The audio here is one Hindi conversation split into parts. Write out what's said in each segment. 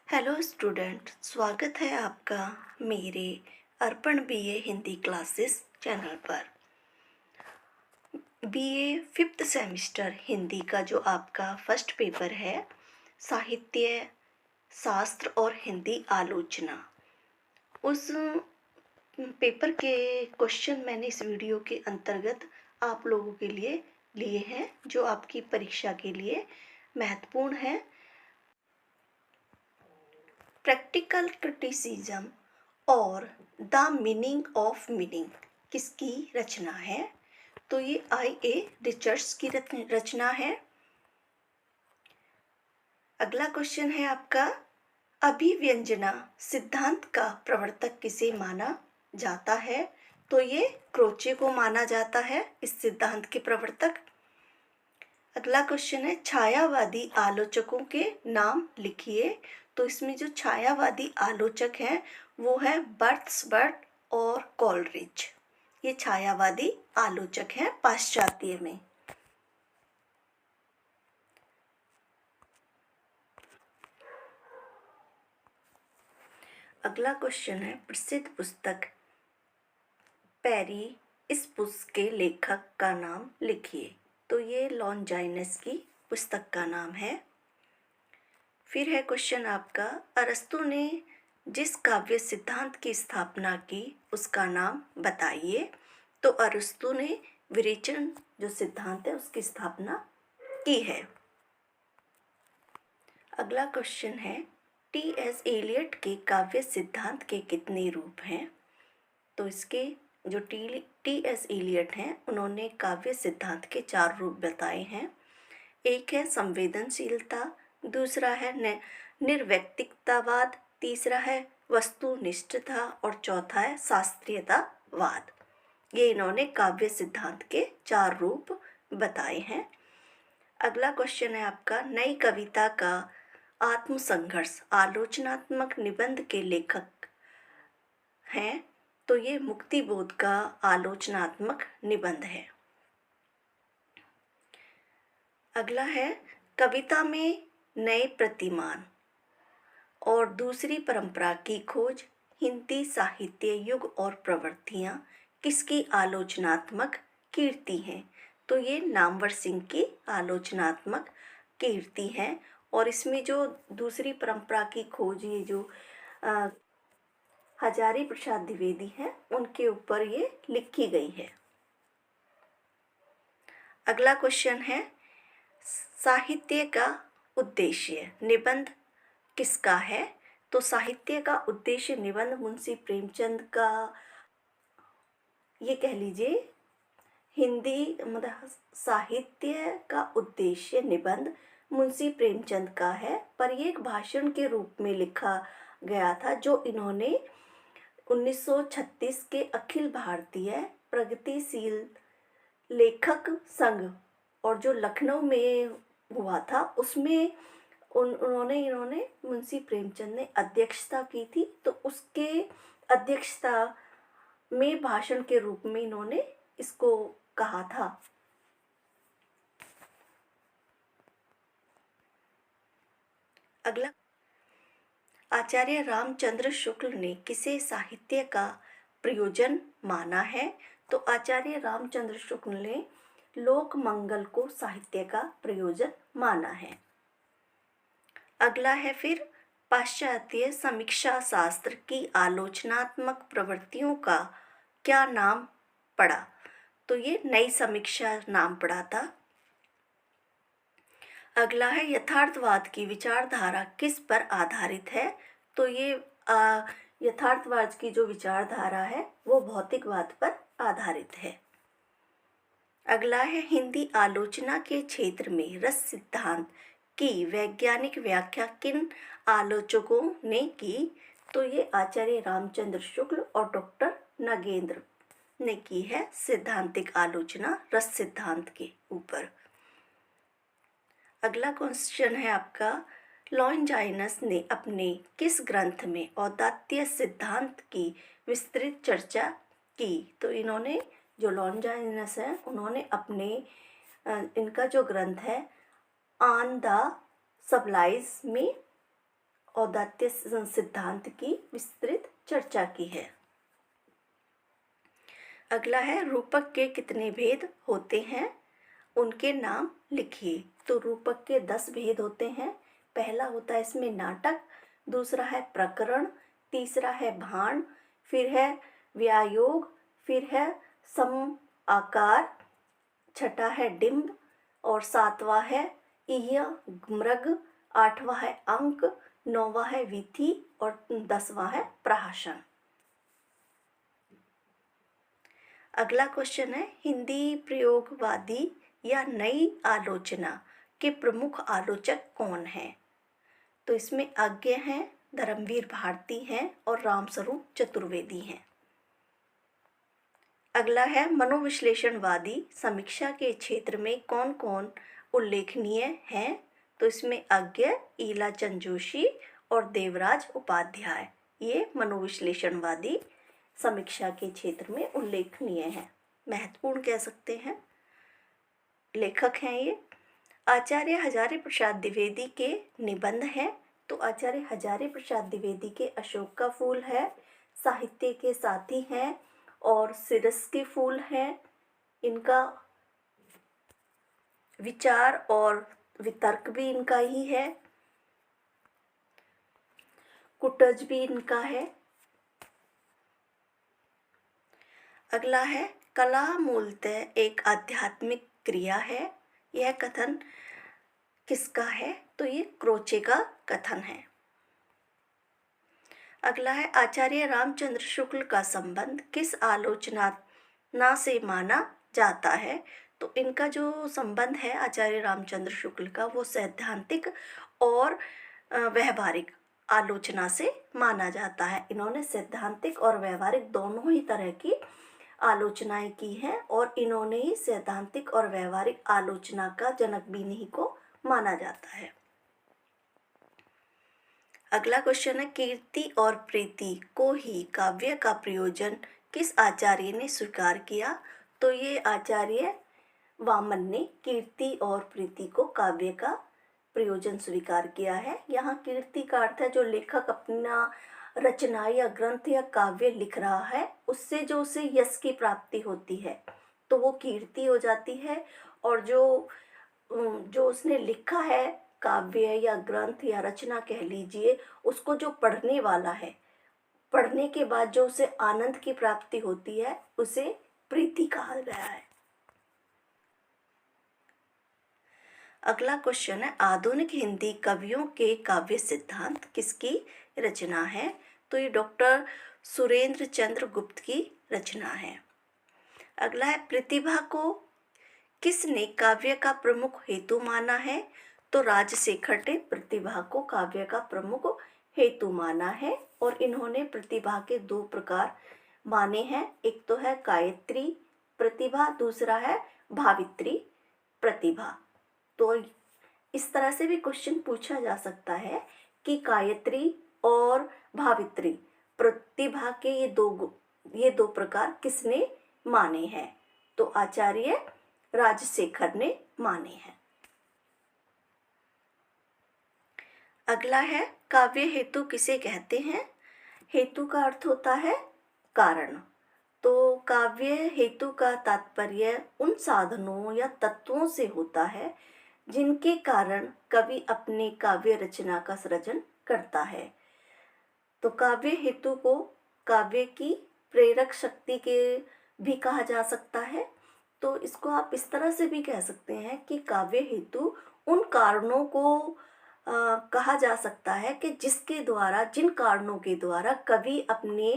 हेलो स्टूडेंट, स्वागत है आपका मेरे अर्पण बीए हिंदी क्लासेस चैनल पर। बीए फिफ्थ सेमेस्टर हिंदी का जो आपका फर्स्ट पेपर है, साहित्य शास्त्र और हिंदी आलोचना, उस पेपर के क्वेश्चन मैंने इस वीडियो के अंतर्गत आप लोगों के लिए लिए हैं, जो आपकी परीक्षा के लिए महत्वपूर्ण है। प्रैक्टिकल क्रिटिसिज्म और द मीनिंग ऑफ मीनिंग किसकी रचना है? तो ये IA रिचर्ड्स की रचना है। अगला क्वेश्चन है आपका, अभिव्यंजना सिद्धांत का प्रवर्तक किसे माना जाता है? तो ये क्रोचे को माना जाता है इस सिद्धांत के प्रवर्तक। अगला क्वेश्चन है, छायावादी आलोचकों के नाम लिखिए। तो इसमें जो छायावादी आलोचक हैं वो है बर्थ्सबर्ट और कोलरिज। ये छायावादी आलोचक हैं पाश्चात्य में। अगला क्वेश्चन है, प्रसिद्ध पुस्तक पैरी, इस पुस्तक के लेखक का नाम लिखिए। तो ये लॉन्जाइनस की पुस्तक का नाम है। फिर है क्वेश्चन आपका, अरस्तु ने जिस काव्य सिद्धांत की स्थापना की उसका नाम बताइए। तो अरस्तु ने विरेचन जो सिद्धांत है उसकी स्थापना की है। अगला क्वेश्चन है, T.S. एलियट के काव्य सिद्धांत के कितने रूप हैं? तो इसके जो T.S. एलियट हैं उन्होंने काव्य सिद्धांत के 4 रूप बताए हैं। एक है संवेदनशीलता, दूसरा है निर्व्यक्तिकतावाद, तीसरा है वस्तुनिष्ठता और चौथा है शास्त्रीयतावाद। ये इन्होंने काव्य सिद्धांत के 4 रूप बताए हैं। अगला क्वेश्चन है आपका, नई कविता का आत्मसंघर्ष आलोचनात्मक निबंध के लेखक हैं। तो ये मुक्तिबोध का आलोचनात्मक निबंध है। अगला है, कविता में नए प्रतिमान और दूसरी परंपरा की खोज, हिंदी साहित्य युग और प्रवृत्तियां किसकी आलोचनात्मक कीर्ति हैं? तो ये नामवर सिंह की आलोचनात्मक कीर्ति है। और इसमें जो दूसरी परंपरा की खोज, ये जो हजारी प्रसाद द्विवेदी हैं उनके ऊपर ये लिखी गई है। अगला क्वेश्चन है, साहित्य का उद्देश्य निबंध किसका है? तो साहित्य का उद्देश्य निबंध मुंशी प्रेमचंद का, ये कह लीजिए हिंदी मतलब साहित्य का उद्देश्य निबंध मुंशी प्रेमचंद का है, पर ये एक भाषण के रूप में लिखा गया था जो इन्होंने 1936 के अखिल भारतीय प्रगतिशील लेखक संघ और जो लखनऊ में हुआ था उसमें इन्होंने मुंशी प्रेमचंद ने अध्यक्षता की थी। तो उसके अध्यक्षता में भाषण के रूप में इन्होंने इसको कहा था। अगला, आचार्य रामचंद्र शुक्ल ने किसे साहित्य का प्रयोजन माना है? तो आचार्य रामचंद्र शुक्ल ने लोक मंगल को साहित्य का प्रयोजन माना है। अगला है फिर, पाश्चात्य समीक्षा शास्त्र की आलोचनात्मक प्रवृत्तियों का क्या नाम पड़ा? तो ये नई समीक्षा नाम पड़ा था। अगला है, यथार्थवाद की विचारधारा किस पर आधारित है? तो ये यथार्थवाद की जो विचारधारा है वो भौतिकवाद पर आधारित है। अगला है, हिंदी आलोचना के क्षेत्र में रस सिद्धांत की वैज्ञानिक व्याख्या किन आलोचकों ने की? तो ये आचार्य रामचंद्र शुक्ल और डॉक्टर नगेंद्र ने की है सिद्धांतिक आलोचना रस सिद्धांत के ऊपर। अगला क्वेश्चन है आपका, लॉन्जाइनस ने अपने किस ग्रंथ में औदात्य सिद्धांत की विस्तृत चर्चा की? तो इन्होंने जो लॉन्जाइनस है उन्होंने अपने इनका जो ग्रंथ है ऑन द सप्लाईज में औदात्य सिद्धांत की विस्तृत चर्चा की है। अगला है रूपक के कितने भेद होते हैं, उनके नाम लिखिए। तो रूपक के 10 भेद होते हैं। पहला होता है इसमें नाटक, दूसरा है प्रकरण, तीसरा है भाण, फिर है व्यायोग, फिर है सम आकार, छठा है डिंब और सातवां है इह्य मृग, आठवां है अंक, नौवां है विधि और 10वां है प्रहसन। अगला क्वेश्चन है हिंदी प्रयोगवादी या नई आलोचना के प्रमुख आलोचक कौन हैं। तो इसमें आज्ञ हैं, धर्मवीर भारती हैं और रामस्वरूप चतुर्वेदी हैं। अगला है मनोविश्लेषणवादी समीक्षा के क्षेत्र में कौन कौन उल्लेखनीय हैं। तो इसमें आज्ञ, ईलाचंद जोशी और देवराज उपाध्याय, ये मनोविश्लेषणवादी समीक्षा के क्षेत्र में उल्लेखनीय हैं, महत्वपूर्ण कह सकते हैं, लेखक हैं ये। आचार्य हजारी प्रसाद द्विवेदी के निबंध हैं। तो आचार्य हजारी प्रसाद द्विवेदी के अशोक का फूल है, साहित्य के साथी हैं और सिरस के फूल हैं। इनका विचार और वितर्क भी इनका ही है, कुटज भी इनका है। अगला है कला मूलतः एक आध्यात्मिक क्रिया है। यह कथन किसका है। तो ये क्रोचे का कथन है। अगला है आचार्य रामचंद्र शुक्ल का संबंध किस आलोचना से माना जाता है। तो इनका जो संबंध है आचार्य रामचंद्र शुक्ल का, वो सैद्धांतिक और व्यवहारिक आलोचना से माना जाता है। इन्होंने सैद्धांतिक और व्यवहारिक दोनों ही तरह की आलोचनाएं की हैं और इन्होंने ही सैद्धांतिक और व्यवहारिक आलोचना का जनक भी इन्हीं को माना जाता है। अगला क्वेश्चन है कीर्ति और प्रीति को ही काव्य का प्रयोजन किस आचार्य ने स्वीकार किया। तो ये आचार्य वामन ने कीर्ति और प्रीति को काव्य का प्रयोजन स्वीकार किया है। यहाँ कीर्ति का अर्थ है जो लेखक अपना रचना या ग्रंथ या काव्य लिख रहा है, उससे जो उसे यश की प्राप्ति होती है तो वो कीर्ति हो जाती है। और जो उसने लिखा है काव्य या ग्रंथ या रचना कह लीजिए, उसको जो पढ़ने वाला है, पढ़ने के बाद जो उसे आनंद की प्राप्ति होती है, उसे प्रीति कहा गया है। अगला क्वेश्चन है आधुनिक हिंदी कवियों के काव्य सिद्धांत किसकी रचना है। तो ये डॉक्टर सुरेंद्र चंद्र गुप्त की रचना है। अगला है प्रतिभा को किसने काव्य का प्रमुख हेतु माना है। तो राजशेखर ने प्रतिभा को काव्य का प्रमुख हेतु माना है और इन्होंने प्रतिभा के 2 प्रकार माने हैं। एक तो है गायत्री प्रतिभा, दूसरा है भावित्री प्रतिभा। तो इस तरह से भी क्वेश्चन पूछा जा सकता है कि गायत्री और भावित्री प्रतिभा के ये दो प्रकार किसने माने हैं। तो आचार्य राजशेखर ने माने हैं। अगला है काव्य हेतु किसे कहते हैं। हेतु का अर्थ होता है कारण। तो काव्य हेतु का तात्पर्य उन साधनों या तत्वों से होता है जिनके कारण कवि अपने काव्य रचना का सृजन करता है। तो काव्य हेतु को काव्य की प्रेरक शक्ति के भी कहा जा सकता है। तो इसको आप इस तरह से भी कह सकते हैं कि काव्य हेतु उन कारणों को कहा जा सकता है कि जिन कारणों के द्वारा कवि अपने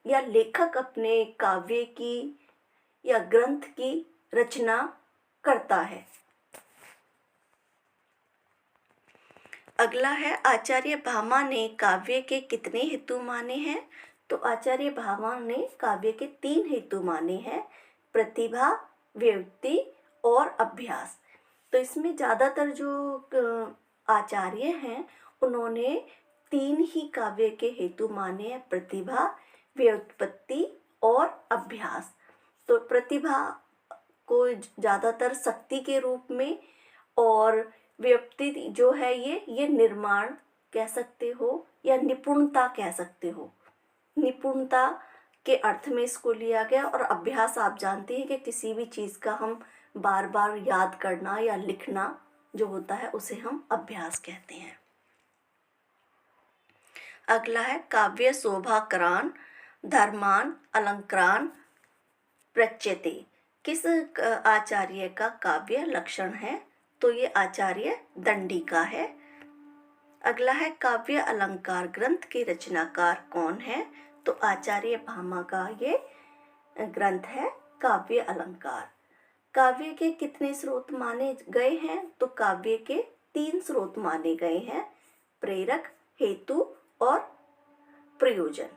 या लेखक अपने काव्य की या ग्रंथ की रचना करता है। अगला है आचार्य भामा ने काव्य के कितने हेतु माने हैं। तो आचार्य भामा ने काव्य के 3 हेतु माने हैं, प्रतिभा, व्युत्पत्ति और अभ्यास। तो इसमें ज़्यादातर जो आचार्य हैं उन्होंने 3 ही काव्य के हेतु माने हैं, प्रतिभा, व्युत्पत्ति और अभ्यास। तो प्रतिभा को ज़्यादातर शक्ति के रूप में और व्युत्पत्ति जो है ये निर्माण कह सकते हो या निपुणता कह सकते हो। निपुणता के अर्थ में इसको लिया गया। और अभ्यास आप जानते हैं कि किसी भी चीज़ का हम बार बार याद करना या लिखना जो होता है उसे हम अभ्यास कहते हैं। अगला है काव्य शोभाकरान धर्मान अलंकारान प्रच्यते। किस आचार्य का काव्य लक्षण है? तो ये आचार्य दंडी का है। अगला है काव्य अलंकार ग्रंथ के रचनाकार कौन है? तो आचार्य भामा का ये ग्रंथ है काव्य अलंकार। काव्य के कितने स्रोत माने गए हैं? तो काव्य के 3 स्रोत माने गए हैं, प्रेरक, हेतु और प्रयोजन।